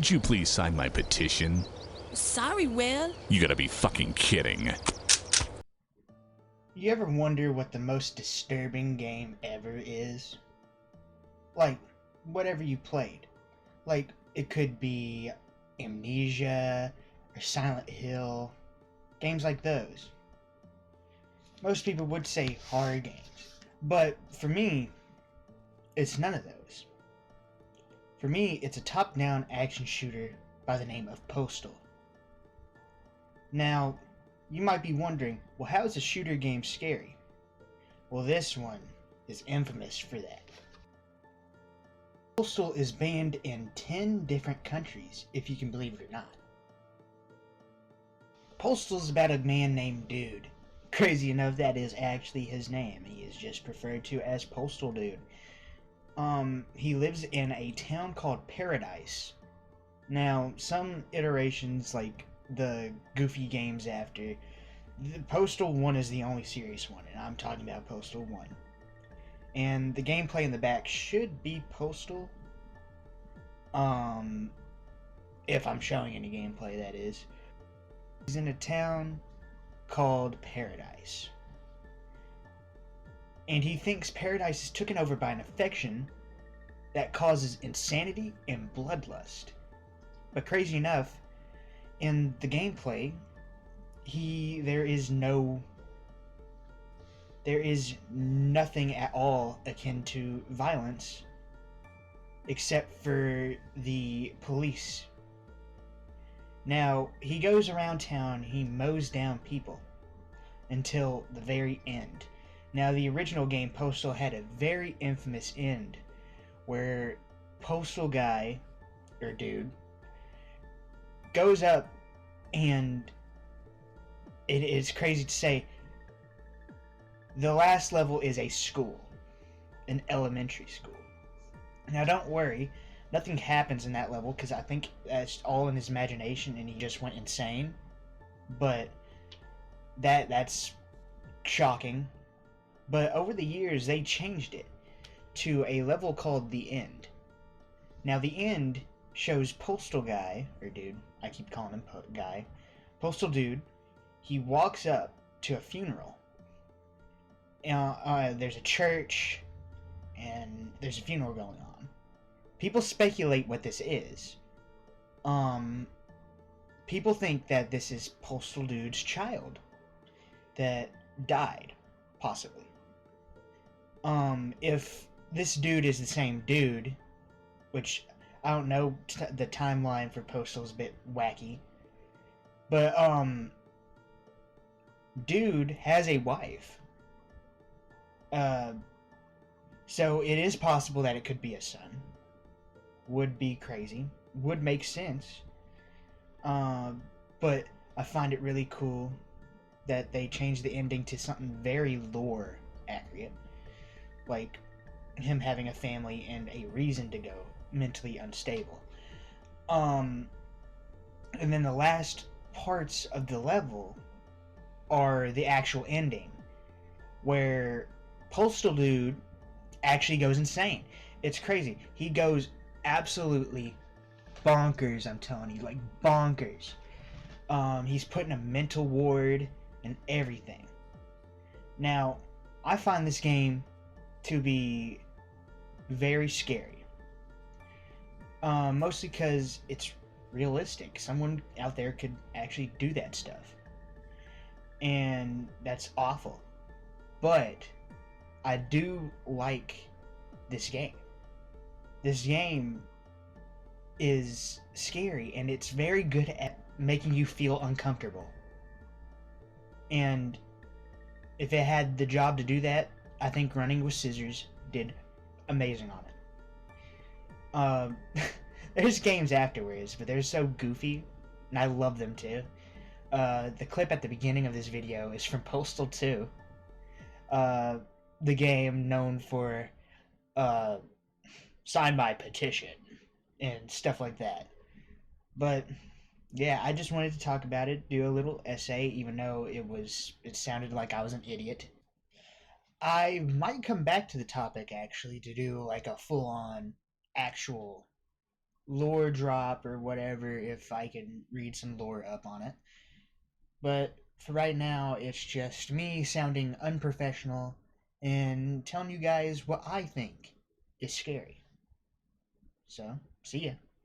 Would you please sign my petition? Sorry, Will. You gotta be fucking kidding. You ever wonder what the most disturbing game ever is? Like, whatever you played. Like, it could be Amnesia or Silent Hill. Games like those. Most people would say horror games. But for me, it's none of those. For me, it's a top-down action shooter by the name of Postal. Now, you might be wondering, well, how is a shooter game scary? Well, this one is infamous for that. Postal is banned in 10 different countries, if you can believe it or not. Postal's about a man named Dude. Crazy enough, that is actually his name. He is just referred to as Postal Dude. He lives in a town called Paradise. Now, some iterations, like the goofy games after, the Postal 1 is the only serious one, and I'm talking about Postal 1. And the gameplay in the back should be Postal. If I'm showing any gameplay, that is. He's in a town called Paradise. And he thinks Paradise is taken over by an infection that causes insanity and bloodlust. But crazy enough, in the gameplay, there is nothing at all akin to violence except for the police. Now, he goes around town, he mows down people until the very end. Now, the original game, Postal, had a very infamous end where Postal guy, or dude, goes up and it is crazy to say, the last level is a school, an elementary school. Now, don't worry, nothing happens in that level because I think that's all in his imagination and he just went insane. But that's shocking. But over the years, they changed it to a level called The End. Now, The End shows Postal guy, or dude, I keep calling him guy, Postal dude. He walks up to a funeral. There's a church, and there's a funeral going on. People speculate what this is. People think that this is Postal dude's child that died, possibly. If this dude is the same dude, which I don't know, the timeline for Postal's a bit wacky, but dude has a wife. So it is possible that it could be a son. Would be crazy. Would make sense. But I find it really cool that they changed the ending to something very lore accurate. Like him having a family and a reason to go mentally unstable. And then the last parts of the level are the actual ending, where Postal dude actually goes insane. It's crazy. He goes absolutely bonkers, I'm telling you, like bonkers. He's put in a mental ward and everything. Now, I find this game to be very scary. Mostly because it's realistic. Someone out there could actually do that stuff. And that's awful. But I do like this game. This game is scary, and it's very good at making you feel uncomfortable. And if it had the job to do that, I think Running with Scissors did amazing on it. There's games afterwards, but they're so goofy, and I love them too. The clip at the beginning of this video is from Postal 2. The game known for sign my petition and stuff like that. But yeah, I just wanted to talk about it, do a little essay, even though it sounded like I was an idiot. I might come back to the topic actually to do like a full-on actual lore drop or whatever if I can read some lore up on it. But for right now, it's just me sounding unprofessional and telling you guys what I think is scary. So, see ya.